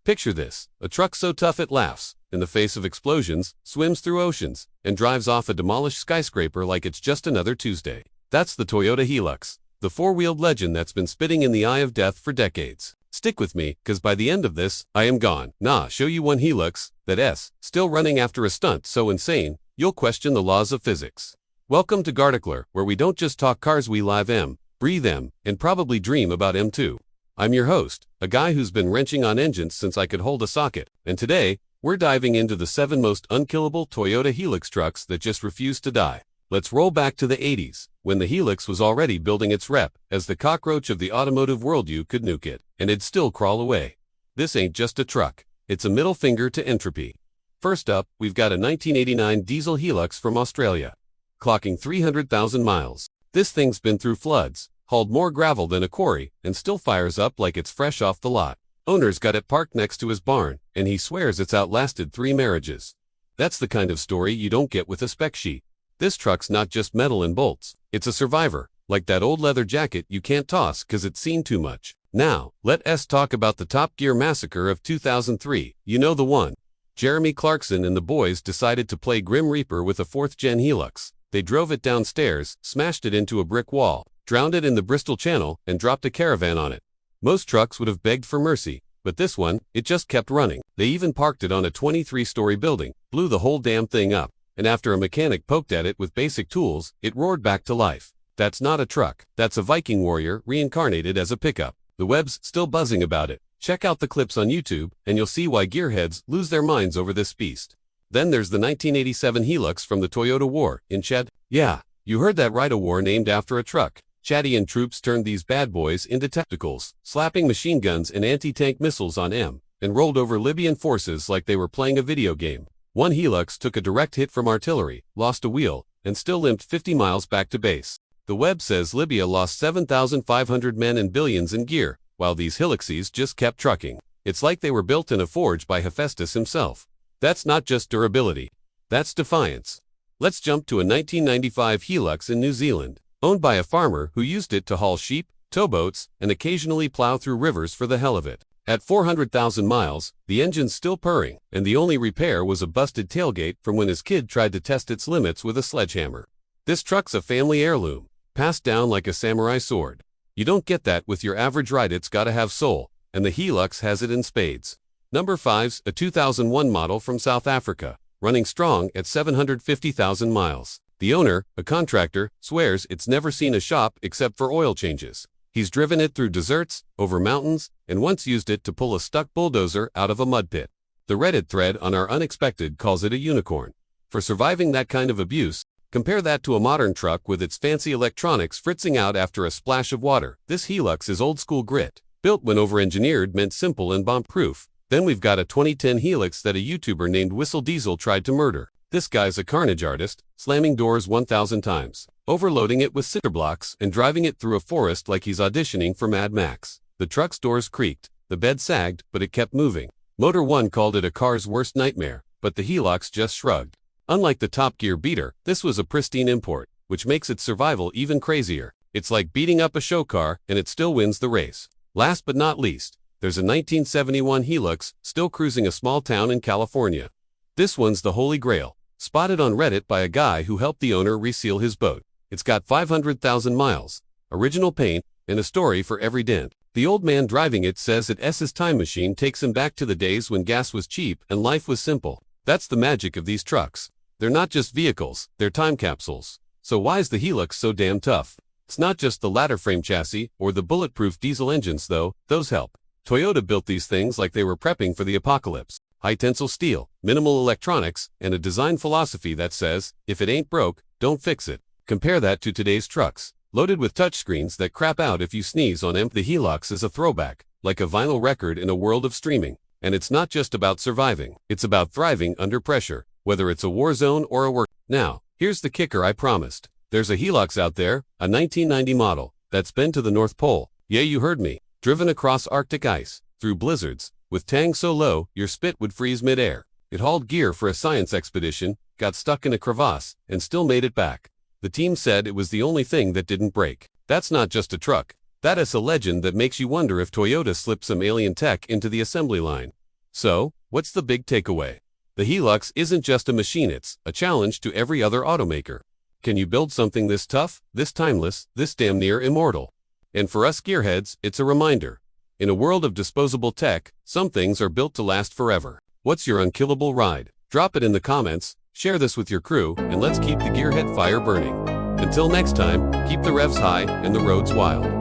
Picture this, a truck so tough it laughs, in the face of explosions, swims through oceans, and drives off a demolished skyscraper like it's just another Tuesday. That's the Toyota Hilux, the four-wheeled legend that's been spitting in the eye of death for decades. Stick with me, cause by the end of this, I am gone. Show you one Hilux, that's still running after a stunt so insane, you'll question the laws of physics. Welcome to Garticler, where we don't just talk cars, we live them, breathe them, and probably dream about them too. I'm your host, a guy who's been wrenching on engines since I could hold a socket, and today, we're diving into the 7 most unkillable Toyota Hilux trucks that just refuse to die. Let's roll back to the 80s, when the Hilux was already building its rep as the cockroach of the automotive world. You could nuke it, and it'd still crawl away. This ain't just a truck, it's a middle finger to entropy. First up, we've got a 1989 diesel Hilux from Australia, clocking 300,000 miles. This thing's been through floods, hauled more gravel than a quarry, and still fires up like it's fresh off the lot. Owner's got it parked next to his barn, and he swears it's outlasted 3 marriages. That's the kind of story you don't get with a spec sheet. This truck's not just metal and bolts, it's a survivor, like that old leather jacket you can't toss cause it's seen too much. Now, let's talk about the Top Gear massacre of 2003, you know the one. Jeremy Clarkson and the boys decided to play Grim Reaper with a 4th-gen Hilux. They drove it downstairs, smashed it into a brick wall, drowned it in the Bristol Channel, and dropped a caravan on it. Most trucks would have begged for mercy, but this one, it just kept running. They even parked it on a 23-story building, blew the whole damn thing up, and after a mechanic poked at it with basic tools, it roared back to life. That's not a truck, that's a Viking warrior reincarnated as a pickup. The web's still buzzing about it. Check out the clips on YouTube, and you'll see why gearheads lose their minds over this beast. Then there's the 1987 Hilux from the Toyota War in Chad. Yeah, you heard that right, a war named after a truck. Chadian troops turned these bad boys into tacticals, slapping machine guns and anti-tank missiles on them, and rolled over Libyan forces like they were playing a video game. One Hilux took a direct hit from artillery, lost a wheel, and still limped 50 miles back to base. The web says Libya lost 7,500 men and billions in gear, while these Hiluxes just kept trucking. It's like they were built in a forge by Hephaestus himself. That's not just durability, that's defiance. Let's jump to a 1995 Hilux in New Zealand, owned by a farmer who used it to haul sheep, towboats, and occasionally plow through rivers for the hell of it. At 400,000 miles, the engine's still purring, and the only repair was a busted tailgate from when his kid tried to test its limits with a sledgehammer. This truck's a family heirloom, passed down like a samurai sword. You don't get that with your average ride, it's gotta have soul, and the Hilux has it in spades. Number 5's a 2001 model from South Africa, running strong at 750,000 miles. The owner, a contractor, swears it's never seen a shop except for oil changes. He's driven it through deserts, over mountains, and once used it to pull a stuck bulldozer out of a mud pit. The Reddit thread on our Unexpected calls it a unicorn. For surviving that kind of abuse, compare that to a modern truck with its fancy electronics fritzing out after a splash of water. This Hilux is old-school grit, built when over-engineered meant simple and bomb-proof. Then we've got a 2010 Hilux that a YouTuber named Whistle Diesel tried to murder. This guy's a carnage artist, slamming doors 1,000 times, overloading it with cinder blocks, and driving it through a forest like he's auditioning for Mad Max. The truck's doors creaked, the bed sagged, but it kept moving. Motor 1 called it a car's worst nightmare, but the Hilux just shrugged. Unlike the Top Gear beater, this was a pristine import, which makes its survival even crazier. It's like beating up a show car, and it still wins the race. Last but not least, there's a 1971 Hilux, still cruising a small town in California. This one's the holy grail, spotted on Reddit by a guy who helped the owner reseal his boat. It's got 500,000 miles, original paint, and a story for every dent. The old man driving it says that S's time machine takes him back to the days when gas was cheap and life was simple. That's the magic of these trucks. They're not just vehicles, they're time capsules. So why is the Hilux so damn tough? It's not just the ladder frame chassis or the bulletproof diesel engines though, those help. Toyota built these things like they were prepping for the apocalypse. High tensile steel, minimal electronics, and a design philosophy that says, if it ain't broke, don't fix it. Compare that to today's trucks, loaded with touchscreens that crap out if you sneeze on them. The Hilux is a throwback, like a vinyl record in a world of streaming. And it's not just about surviving, it's about thriving under pressure, whether it's a war zone or a work. Now, here's the kicker I promised. There's a Hilux out there, a 1990 model, that's been to the North Pole. Yeah, you heard me. Driven across Arctic ice, through blizzards, with tang so low, your spit would freeze mid-air. It hauled gear for a science expedition, got stuck in a crevasse, and still made it back. The team said it was the only thing that didn't break. That's not just a truck. That is a legend that makes you wonder if Toyota slipped some alien tech into the assembly line. So, what's the big takeaway? The Hilux isn't just a machine, it's a challenge to every other automaker. Can you build something this tough, this timeless, this damn near immortal? And for us gearheads, it's a reminder. In a world of disposable tech, some things are built to last forever. What's your unkillable ride? Drop it in the comments, share this with your crew, and let's keep the gearhead fire burning. Until next time, keep the revs high and the roads wild.